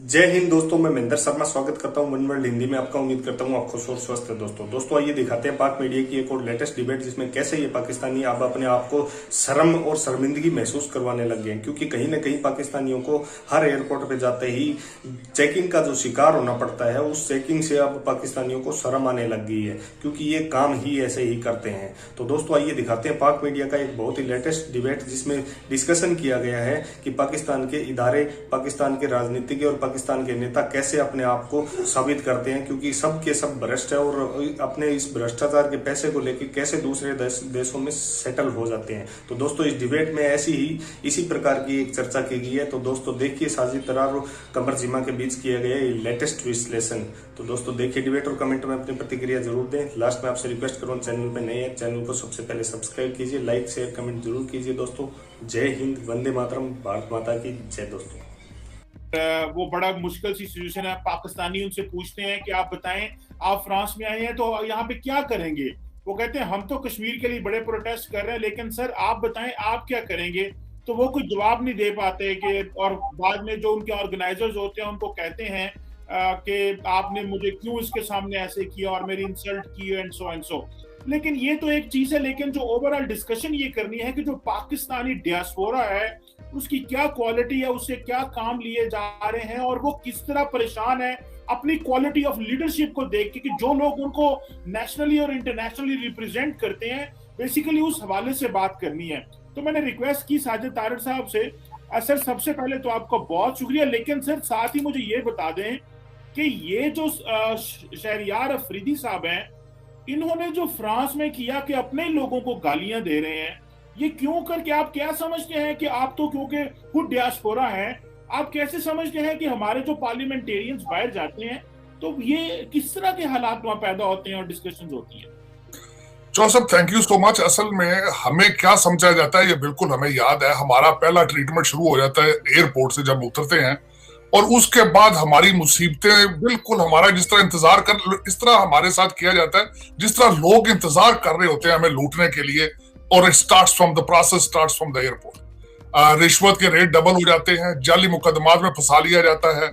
जय हिंद दोस्तों, मैं महेंद्र शर्मा स्वागत करता हूं वन वर्ल्ड हिंदी में आपका। उम्मीद करता हूं आप खुश और स्वस्थ है। दोस्तों आइए दिखाते हैं पाक मीडिया की एक और लेटेस्ट डिबेट, जिसमें कैसे ये पाकिस्तानी अब अपने आप को शर्म और शर्मिंदगी महसूस करवाने लग गए हैं। क्योंकि कहीं ना कहीं पाकिस्तानियों को हर एयरपोर्ट पे जाते ही चेकिंग का जो शिकार होना पड़ता है, उस चेकिंग से अब पाकिस्तानियों को शर्म आने लग गई है, क्योंकि ये काम ही ऐसे ही करते हैं। तो दोस्तों आइए दिखाते हैं पाक मीडिया का एक बहुत ही लेटेस्ट डिबेट, जिसमें डिस्कशन किया गया है कि पाकिस्तान के इदारे, पाकिस्तान के राजनीतिज्ञ और पाकिस्तान के नेता कैसे अपने आप को साबित करते हैं, क्योंकि सब के सब भ्रष्ट है और अपने इस भ्रष्टाचार के पैसे को लेकर कैसे दूसरे देशों में सेटल हो जाते हैं। तो दोस्तों इस डिबेट में इसी प्रकार की एक चर्चा की गई है। तो दोस्तों देखिए, साजिद तरार और कमर जिमा के बीच किया गया ये लेटेस्ट विश्लेषण। तो दोस्तों देखिए डिबेट और कमेंट में अपनी प्रतिक्रिया जरूर दें। लास्ट में आपसे रिक्वेस्ट करूँ, चैनल पे नए हैं, चैनल को सबसे पहले सब्सक्राइब कीजिए, लाइक शेयर कमेंट जरूर कीजिए। दोस्तों जय हिंद, वंदे मातरम, भारत माता की जय। दोस्तों वो बड़ा मुश्किल सी सिचुएशन है। पाकिस्तानी उनसे पूछते हैं कि आप बताएं, आप फ्रांस में आए हैं तो यहाँ पे क्या करेंगे। वो कहते हैं हम तो कश्मीर के लिए बड़े प्रोटेस्ट कर रहे हैं, लेकिन सर आप बताएं आप क्या करेंगे। तो वो कोई जवाब नहीं दे पाते कि, और बाद में जो उनके ऑर्गेनाइजर्स होते हैं उनको कहते हैं कि आपने मुझे क्यों इसके सामने ऐसे किया और मेरी इंसल्ट की एंड सो। लेकिन ये तो एक चीज है, लेकिन जो ओवरऑल डिस्कशन ये करनी है कि जो पाकिस्तानी डियास्पोरा है उसकी क्या क्वालिटी है, उससे क्या काम लिए जा रहे हैं और वो किस तरह परेशान है अपनी क्वालिटी ऑफ लीडरशिप को देख के, कि जो लोग उनको नेशनली और इंटरनेशनली रिप्रेजेंट करते हैं, बेसिकली उस हवाले से बात करनी है। तो मैंने रिक्वेस्ट की साजिद तारड़ साहब से, सर सबसे पहले तो आपका बहुत शुक्रिया, लेकिन सर साथ ही मुझे ये बता दें कि ये जो शहरियार अफरीदी साहब हैं, इन्होंने जो फ्रांस में किया कि अपने लोगों को गालियां दे रहे हैं, ये क्यों करके आप क्या समझते हैं कि आप तो क्योंकि खुद डियास्पोरा हैं, आप कैसे समझते हैं कि हमारे जो पार्लियामेंटेरियंस बाहर जाते हैं तो ये किस तरह के हालात वहां पैदा होते हैं और डिस्कशंस होती हैं। Joseph, thank you so much. असल में हमें क्या समझा जाता है ये बिल्कुल हमें याद है। हमारा पहला ट्रीटमेंट शुरू हो जाता है एयरपोर्ट से जब उतरते हैं, और उसके बाद हमारी मुसीबतें बिल्कुल हमारा जिस तरह इंतजार कर, इस तरह हमारे साथ किया जाता है जिस तरह लोग इंतजार कर रहे होते हैं हमें लूटने के लिए। और starts from the process, starts from the airport. रिश्वत के रेट डबल हो जाते हैं, जाली मुकदमात में फंसा लिया जाता है,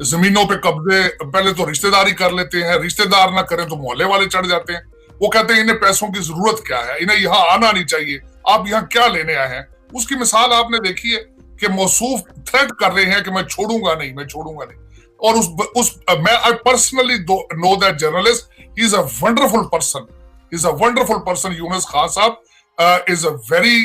जमीनों पे कब्जे पहले तो रिश्तेदारी कर लेते हैं, रिश्तेदार ना करें तो मोहल्ले वाले चढ़ जाते हैं। वो कहते हैं इन्हें पैसों की जरूरत क्या है, इन्हें यहाँ आना नहीं चाहिए, आप यहाँ क्या लेने आए हैं। उसकी मिसाल आपने देखी है कि मौसूफ थ्रेट कर रहे हैं कि मैं छोड़ूंगा नहीं, मैं छोड़ूंगा नहीं। और मैं I personally know that journalist, he is a wonderful person, he is a wonderful person. Younis Khan साहब is a very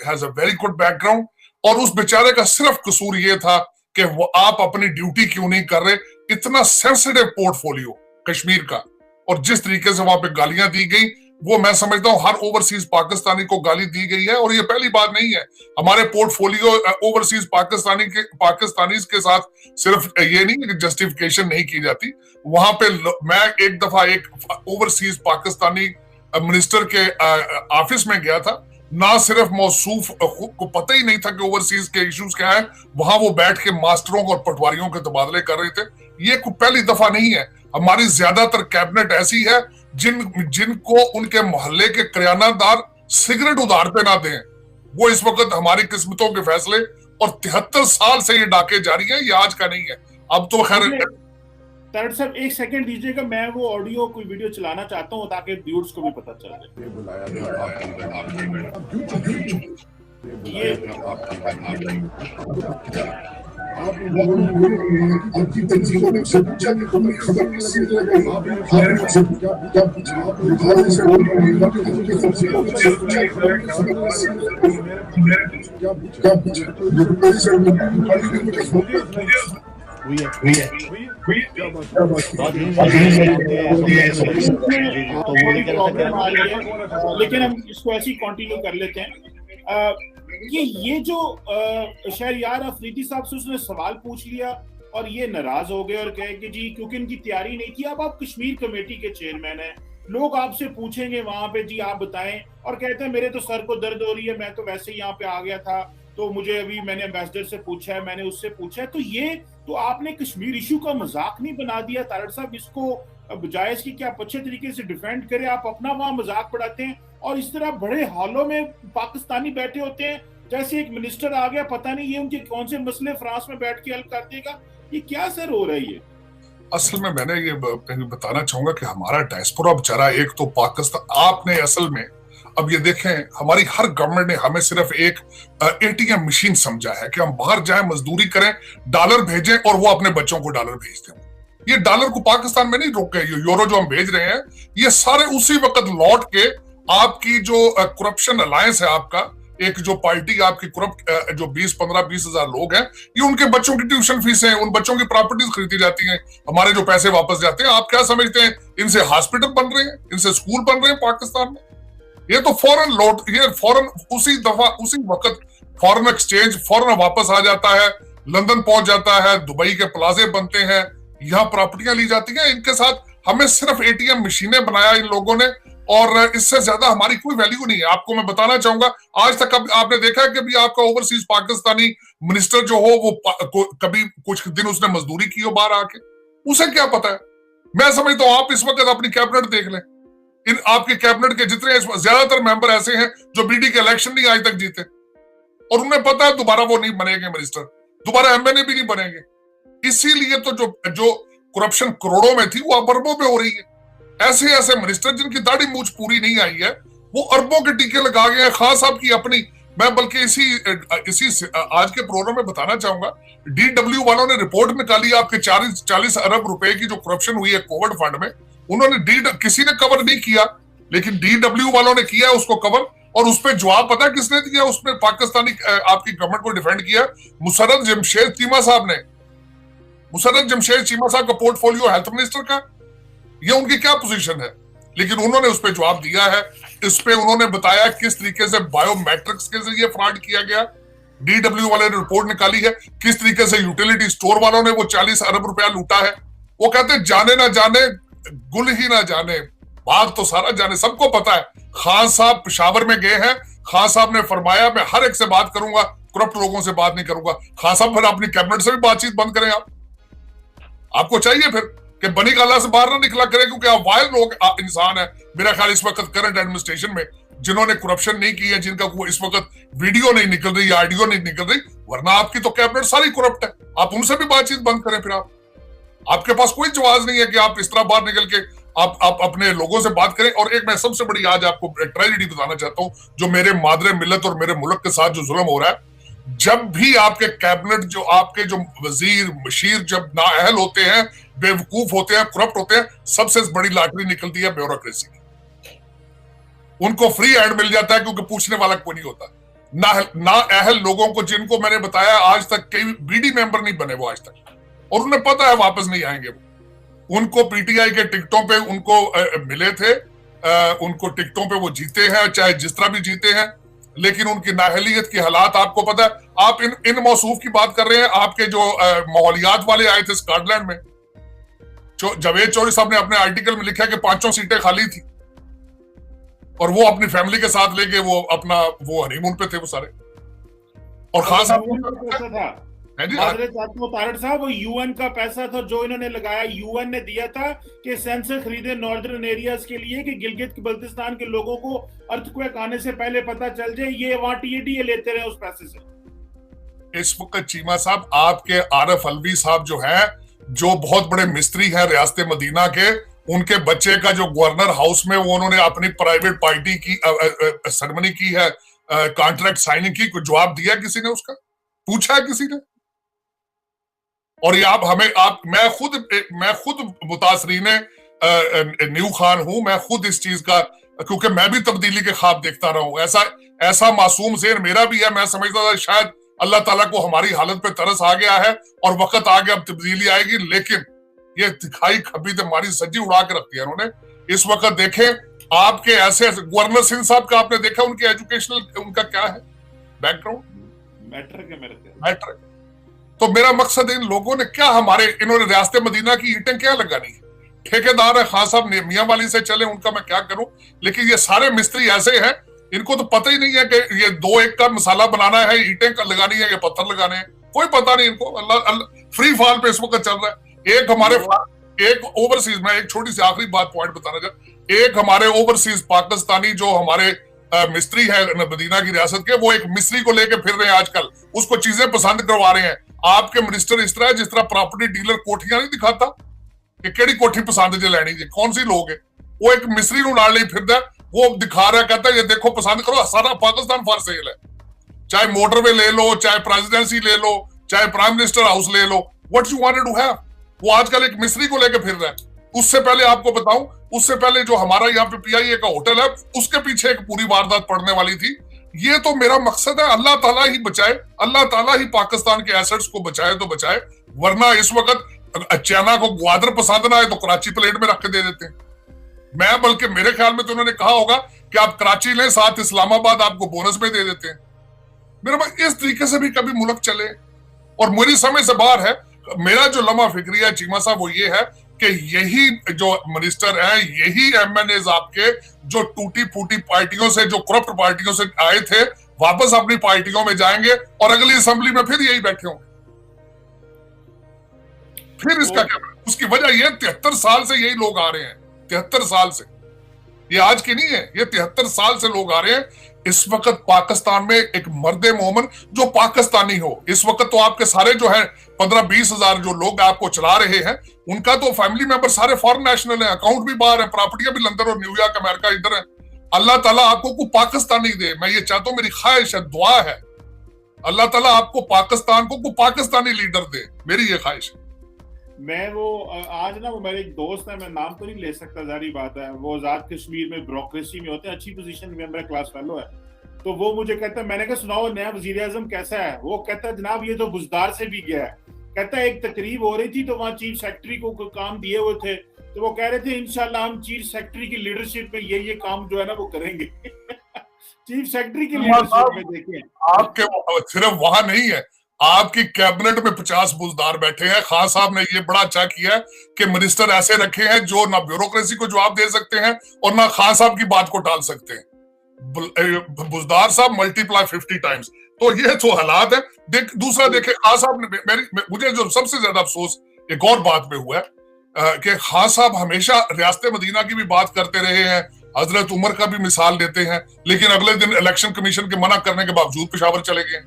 has a very good background. और उस बेचारे का सिर्फ कसूर ये था कि वो आप अपनी ड्यूटी क्यों नहीं कर रहे। इतना सेंसिटिव पोर्टफोलियो कश्मीर का, और जिस तरीके से वहां पे गालियां दी गई, वो मैं समझता हूं हर ओवरसीज पाकिस्तानी को गाली दी गई है। और ये पहली बात नहीं है, हमारे पोर्टफोलियो ओवरसीज पाकिस्तानीज के साथ सिर्फ ये नहीं कि जस्टिफिकेशन नहीं की जाती। वहां पे मैं एक दफा एक ओवरसीज पाकिस्तानी मिनिस्टर के ऑफिस में गया था, ना सिर्फ मौसूफ को पता ही नहीं था कि ओवरसीज के इश्यूज क्या है, वहां वो बैठ के मास्टरों और पटवारियों के तबादले कर रहे थे। ये पहली दफा नहीं है। हमारी ज्यादातर कैबिनेट ऐसी है जिनको उनके मोहल्ले के किरानादार सिगरेट उधार पे ना दें। वो इस वक्त हमारी किस्मतों के फैसले, और 73 साल से ये डाके जारी है, ये आज का नहीं है। अब तो खैर तारड़ साहब एक सेकंड दीजिएगा, मैं वो ऑडियो कोई वीडियो चलाना चाहता हूँ ताकि व्यूअर्स को भी पता चल जाए। ये आप लोगों ने आपकी तंजीमों ने सब पूछा कि तुमने खबर किससे लगाई, आपने सब क्या पूछा, आप लोगों से बोल रहे हैं कि तुमने सबसे पूछा खबर किससे लगाई, क्या पूछा मेरे से लेकिन हम इसको ऐसे ही कंटिन्यू कर लेते हैं कि ये जो शहरियार अफरीदी साहब से उसने सवाल पूछ लिया और ये नाराज हो गए और कहे कि जी क्योंकि इनकी तैयारी नहीं थी। अब आप कश्मीर कमेटी के चेयरमैन हैं, लोग आपसे पूछेंगे वहां पे जी आप बताएं, और कहते हैं मेरे तो सर को दर्द हो रही है, मैं तो वैसे ही यहाँ पे आ गया था, तो मुझे अभी मैंने एम्बेसडर से पूछा है, मैंने उससे पूछा है। तो ये तो आपने कश्मीर इशू का मजाक नहीं बना दिया तारड़ साहब, इसको बजाय इसकी कि आप अच्छे तरीके से डिफेंड करें, आप अपना वहां मजाक बढ़ाते हैं और इस तरह बड़े हॉलों में पाकिस्तानी बैठे होते हैं, जैसे एक मिनिस्टर आ गया, पता नहीं ये उनके कौन से मसले फ्रांस में बैठ के हल कर देगा। ये क्या सर हो रहा है ये? असल में मैंने ये बताना चाहूंगा कि हमारा डायस्पोरा बेचारा, एक तो पाकिस्तान, आपने असल में अब ये देखें, हमारी हर गवर्नमेंट ने हमें सिर्फ एक एटीएम मशीन समझा है कि हम बाहर जाएं, मजदूरी करें, डॉलर भेजें और वो अपने बच्चों को डॉलर भेज दें। ये डॉलर को पाकिस्तान में नहीं रोके, ये यूरो जो हम भेज रहे हैं, ये सारे उसी वक्त लौट के आपकी जो करप्शन अलायंस है, आपका एक जो पार्टी आपकी करप्ट जो 20 हजार लोग हैं, ये उनके बच्चों की ट्यूशन फीस है, उन बच्चों की प्रॉपर्टीज खरीदी जाती हैं, हमारे जो पैसे वापस जाते हैं। आप क्या समझते हैं इनसे हॉस्पिटल बन रहे हैं, इनसे स्कूल बन रहे हैं पाकिस्तान में? ये तो फौरन लौट, ये फौरन उसी वक्त फॉरेन एक्सचेंज फौरन वापस आ जाता है, लंदन पहुंच जाता है, दुबई के प्लाजे बनते हैं, यहाँ प्रॉपर्टियां ली जाती हैं। इनके साथ हमें सिर्फ एटीएम मशीनें बनाया इन लोगों ने, और इससे ज्यादा हमारी कोई वैल्यू नहीं है। आपको मैं बताना चाहूंगा, आज तक आपने देखा है कि भी आपका ओवरसीज पाकिस्तानी मिनिस्टर जो हो वो कभी कुछ दिन उसने मजदूरी की हो बाहर आके? उसे क्या पता है? मैं समझता हूं आप इस वक्त अपनी कैबिनेट देख लें, इन आपके कैबिनेट के जितने ज्यादातर मेंबर ऐसे हैं जो बीडी के इलेक्शन नहीं आज तक जीते, और उन्हें पता है दोबारा वो नहीं बनेंगे मिनिस्टर, दोबारा एमएनए भी नहीं बनेंगे। इसीलिए तो जो करप्शन करोड़ों में थी वो अब अरबों में हो रही है। ऐसे ऐसे मिनिस्टर जिनकी दाढ़ी मूछ पूरी नहीं आई है, वो अरबों के टीके लगा गए हैं। खास साहब की अपनी, मैं बल्कि इसी आज के प्रोग्राम में बताना चाहूंगा, डीडब्ल्यू वालों ने रिपोर्ट निकाली आपके 40 अरब रुपए की जो करप्शन हुई है कोविड फंड में, उन्होंने किसी ने कवर नहीं किया, लेकिन डीडब्ल्यू वालों ने किया उसको कवर, और उस पर जवाब पता किसने दिया? उसने पाकिस्तानी आपकी गवर्नमेंट को डिफेंड किया मुशर्रफ जमशेद चीमा साहब ने। मुशर्रफ जमशेद चीमा साहब का पोर्टफोलियो हेल्थ मिनिस्टर का, ये उनकी क्या पोजीशन है? लेकिन उन्होंने उस पर जवाब दिया है। इस पे उन्होंने बताया किस तरीके से बायोमेट्रिक्स के जरिए फ्रॉड किया गया, डीडब्ल्यू वाले ने रिपोर्ट निकाली है, किस तरीके से यूटिलिटी स्टोर वालों ने वो 40 अरब रुपया लूटा है। वो कहते जाने ना जाने गुल ही ना जाने, बाग तो सारा जाने, सबको पता है। खान साहब पेशावर में गए हैं, खान साहब ने फरमाया मैं हर एक से बात करूंगा, करप्ट लोगों से बात नहीं करूंगा। खान साहब फिर अपनी कैबिनेट से भी बातचीत बंद करें। आपको चाहिए फिर कि बनी गाला से बाहर ना निकला करें, क्योंकि आप वायल लोग इंसान है मेरा ख्याल इस वक्त करंट एडमिनिस्ट्रेशन में, जिन्होंने करप्शन नहीं की है, जिनका इस वक्त वीडियो नहीं निकल रही, ऑडियो नहीं निकल रही, वरना आपकी तो कैबिनेट सारी करप्ट है। आप उनसे भी बातचीत बंद करें। फिर आपके पास कोई जवाब नहीं है कि आप इस तरह बाहर निकल के आप अपने लोगों से बात करें। और एक मैं सबसे बड़ी आज आपको ट्रेजेडी बताना चाहता हूं, जो मेरे मादरे मिल्लत और मेरे मुल्क के साथ जो जुल्म हो रहा है। जब भी आपके कैबिनेट जो आपके जो वजीर मशीर जब नाअहल होते हैं, बेवकूफ होते हैं, करप्ट होते हैं, सबसे बड़ी लॉटरी निकलती है ब्यूरोक्रेसी की। उनको फ्री हैंड मिल जाता है क्योंकि पूछने वाला कोई नहीं होता। नाअहल लोगों को, जिनको मैंने बताया आज तक कई बीडी मेंबर नहीं बने वो आज तक, और उन्हें पता है वापस नहीं आएंगे वो। उनको पीटीआई के टिकटों पे उनको मिले थे, उनको टिकटों पे वो जीते हैं, चाहे जिस तरह भी जीते हैं, लेकिन उनकी नाअहलियत की हालात आपको पता है। आप इन मौसूफ की बात कर रहे हैं, आपके जो माहौलियात वाले आए थे स्कॉटलैंड में, जावेद चौधरी साहब ने अपने आर्टिकल में लिखा कि 5 सीटें खाली थी, और वो अपनी फैमिली के साथ लेके वो अपना वो हनीमून पे थे वो सारे। और खास साहब वो यूएन का पैसा था जो इन्होंने लगाया, यूएन ने दिया था कि सेंसर खरीदे नॉर्दर्न एरियाज के लिए कि गिलगित बल्तिस्तान के लोगों को अर्थक्वेक आने से पहले पता चल जाए। ये वहां टीए लेते रहे उस पैसे से। इस वक्त चीमा साहब आपके आरफ अलवी साहब जो है, जो बहुत बड़े मिस्त्री हैं रियासत मदीना के, उनके बच्चे का जो गवर्नर हाउस में वो उन्होंने अपनी प्राइवेट पार्टी की सेरेमनी की है, कॉन्ट्रैक्ट साइनिंग की, कोई जवाब दिया किसी ने? उसका पूछा है किसी ने? और ये मैं खुद मुतासरीन न्यू खान हूं, मैं खुद इस चीज का, क्योंकि मैं भी तब्दीली के ख्वाब देखता रहा हूं। ऐसा मासूम ज़हन मेरा भी है। मैं समझता था शायद अल्लाह ताला को हमारी हालत पे तरस आ गया है और वक्त आ गया, अब तब्दीली आएगी, लेकिन ये दिखाई खबी तो हमारी सज्जी उड़ा के रखती है इन्होंने। इस वक्त देखें आपके ऐसे गवर्नर सिंह साहब का आपने देखा, उनके एजुकेशनल उनका क्या है बैकग्राउंड, मैटर। तो मेरा मकसद इन लोगों ने क्या, इन्होंने रियासत मदीना की ईंटें क्या लगानी है? ठेकेदार है खान साहब मियां वाली से चले, उनका मैं क्या करूं। लेकिन ये सारे मिस्त्री ऐसे हैं, इनको तो पता ही नहीं है कि ये 2-1 का मसाला बनाना है, ईंटें लगानी है या पत्थर लगाने हैं, कोई पता नहीं इनको। अल्लाह फ्री फॉल पे इस वक्त चल रहा है। एक ओवरसीज में एक छोटी सी आखिरी बात पॉइंट बताना चाहता, एक हमारे ओवरसीज पाकिस्तानी जो हमारे मिस्त्री है मदीना की रियासत के, वो एक मिस्त्री को लेके फिर रहे हैं आजकल, उसको चीजें पसंद करवा रहे हैं। आपके मिनिस्टर इस तरह, जिस तरह प्रॉपर्टी डीलर कोठियां नहीं दिखाता कि केड़ी कोठी पसंद जे लैनी जी, कौन सी लोग है, वो एक मिस्त्री नु नाल नहीं फिरदा, वो दिखा रहा, कहता है ये देखो पसंद करो, सारा पाकिस्तान फॉर सेल है। चाहे मोटरवे ले लो, चाहे प्रेसिडेंसी ले लो, चाहे प्राइम मिनिस्टर हाउस ले लो, what you wanted to have, वो आजकल एक मिस्त्री को लेके फिर रहा है। उससे पहले आपको बताऊं, उससे पहले जो हमारा यहाँ पे पीआईए का होटल है, उसके पीछे एक पूरी वारदात पड़ने वाली थी। ये तो मेरा मकसद है, अल्लाह ताला ही बचाए, अल्लाह ताला ही पाकिस्तान के एसेट्स को बचाए तो बचाए, वरना इस वक्त चाइना को ग्वादर पसंद ना है तो कराची प्लेट में रख के दे देते हैं। मैं बल्कि मेरे ख्याल में तो उन्होंने कहा होगा कि आप कराची लें, साथ इस्लामाबाद आपको बोनस में दे देते हैं। मेरे पास इस तरीके से भी कभी मुल्क चले, और मेरी समझ से बाहर है। मेरा जो लम्हा फिक्री है चीमा साहब, वो ये है कि यही जो मिनिस्टर है, यही एमएनएज आपके जो टूटी फूटी पार्टियों से, जो करप्ट पार्टियों से आए थे, वापस अपनी पार्टियों में जाएंगे और अगली असेंबली में फिर यही बैठे होंगे। फिर इसका क्या, उसकी वजह यह 73 साल से यही लोग आ रहे हैं, 73 साल से, ये आज की नहीं है, ये 73 साल से लोग आ रहे हैं। इस वक्त पाकिस्तान में एक मर्दे मोमन जो पाकिस्तानी हो, इस वक्त तो आपके सारे जो है 15-20 हजार जो लोग आपको चला रहे हैं, उनका तो फैमिली मेंबर सारे फॉरेन नेशनल हैं, अकाउंट भी बाहर है, प्रॉपर्टियां भी लंदन और न्यूयॉर्क अमेरिका इधर है। अल्लाह ताला आपको को पाकिस्तानी दे, मैं ये चाहता हूं, मेरी ख्वाहिश है, दुआ है, अल्लाह ताला आपको पाकिस्तान को पाकिस्तानी लीडर दे, मेरी ये ख्वाहिश है। मैं वो आज ना, वो मेरे एक दोस्त है, मैं नाम तो नहीं ले सकता, जारी बात है, वो आजाद कश्मीर में ब्यूरोक्रेसी में होते हैं, अच्छी पोजीशन में, मेरा क्लास फेलो है, तो वो मुझे कहता है, मैंने कहा सुनाओ नया वजीर आजम कैसा है? वो कहता है जनाब ये तो बुजदार से भी गया है। कहता है एक तकरीब हो रही थी तो वहाँ चीफ सेक्रेटरी को काम दिए हुए थे, तो वो कह रहे थे इंशाल्लाह हम चीफ सेक्रेटरी की लीडरशिप में ये काम जो है ना वो करेंगे। चीफ सेक्रेटरी की लीडरशिप में देखिए, आपके सिर्फ वहां नहीं है, आपकी कैबिनेट में 50 बुजदार बैठे हैं। खान साहब ने ये बड़ा अच्छा किया है कि मिनिस्टर ऐसे रखे हैं जो ना ब्यूरोक्रेसी को जवाब दे सकते हैं और ना खान साहब की बात को टाल सकते हैं। बुजदार साहब मल्टीप्लाई 50 टाइम्स, तो ये तो हालात है। दूसरा देखे, खान साहब ने मुझे जो सबसे ज्यादा अफसोस एक और बात में हुआ है कि खान साहब हमेशा रियासत मदीना की भी बात करते रहे हैं, हजरत उमर का भी मिसाल देते हैं, लेकिन अगले दिन इलेक्शन कमीशन के मना करने के बावजूद पेशावर चले गए।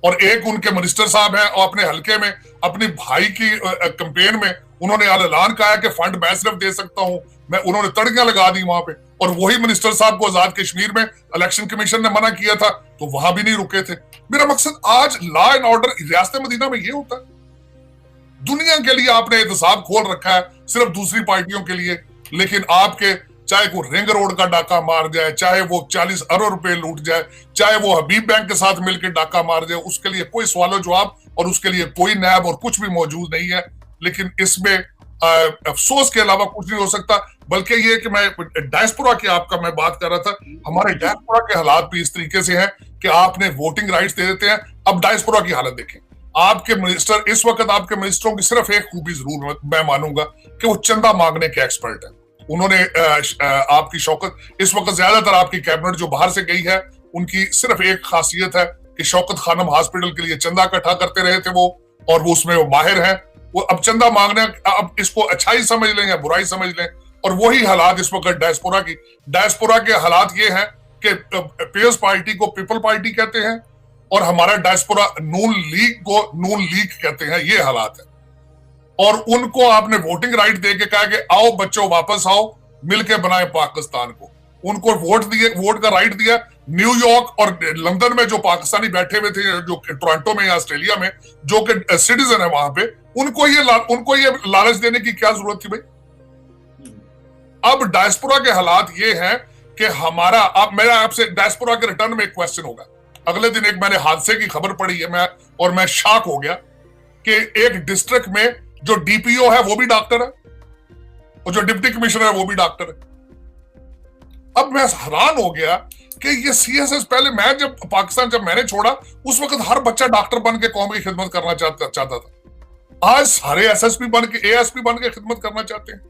और एक उनके मिनिस्टर साहब हैं और अपने हल्के में अपनी भाई की कैंपेन में उन्होंने ऐलान कहा है कि फंड मैं सिर्फ दे सकता हूं, उन्होंने तड़कियां लगा दी वहां पे, और वही मिनिस्टर साहब को आजाद कश्मीर में इलेक्शन कमीशन ने मना किया था तो वहां भी नहीं रुके थे। मेरा मकसद आज लॉ एंड ऑर्डर रियासत मदीना में ये होता है। दुनिया के लिए आपने एहतसाब खोल रखा है सिर्फ दूसरी पार्टियों के लिए, लेकिन आपके चाहे वो रिंग रोड का डाका मार जाए, चाहे वो 40 अरब रुपए लूट जाए, चाहे वो हबीब बैंक के साथ मिलकर डाका मार जाए, उसके लिए कोई सवाल जवाब और उसके लिए कोई नैब और कुछ भी मौजूद नहीं है। लेकिन इसमें अफसोस के अलावा कुछ नहीं हो सकता, बल्कि ये कि मैं डायस्पोरा की आपका मैं बात कर रहा था, हमारे डायस्पोरा के हालात भी इस तरीके से हैं कि आपने वोटिंग राइट्स दे देते हैं। अब डायस्पोरा की हालत देखें, आपके मिनिस्टर इस वक्त, आपके मिनिस्टरों की सिर्फ एक खूबी जरूर मैं मानूंगा कि वो चंदा मांगने के एक्सपर्ट है। उन्होंने आपकी शौकत, इस वक्त ज्यादातर आपकी कैबिनेट जो बाहर से गई है उनकी सिर्फ एक खासियत है कि शौकत खानम हॉस्पिटल के लिए चंदा इकट्ठा करते रहे थे वो, और वो उसमें वो माहिर हैं। वो अब चंदा मांगने, अब इसको अच्छाई समझ लें या बुराई समझ लें, और वही हालात इस वक्त डायस्पोरा के हालात ये हैं कि पीपल्स पार्टी को पीपल पार्टी कहते हैं और हमारा डायस्पोरा नून लीग को नून लीग कहते हैं, ये हालात है। और उनको आपने वोटिंग राइट दे के कहा कि आओ बच्चों वापस आओ, मिलके बनाए पाकिस्तान को। उनको वोट का राइट दिया। न्यूयॉर्क और लंदन में जो पाकिस्तानी बैठे हुए थे, जो टोरंटो में या ऑस्ट्रेलिया में जो कि सिटीजन है वहां पे, उनको ये लालच देने की क्या जरूरत थी भाई? अब डायस्पोरा के हालात ये हैं कि हमारा, अब मेरा आपसे डायस्पोरा के रिटर्न में एक क्वेश्चन होगा। अगले दिन एक मैंने हादसे की खबर पढ़ी है और मैं शॉक हो गया कि एक डिस्ट्रिक्ट में जो डीपीओ है वो भी डॉक्टर है और जो डिप्टी कमिश्नर है वो भी डॉक्टर है। अब मैं हैरान हो गया कि ये सीएसएस, पहले मैं जब पाकिस्तान जब मैंने छोड़ा उस वक्त हर बच्चा डॉक्टर बन के कौम की खिदमत करना चाहता था। आज सारे एसएसपी बन के, एएसपी बन के खिदमत करना चाहते हैं।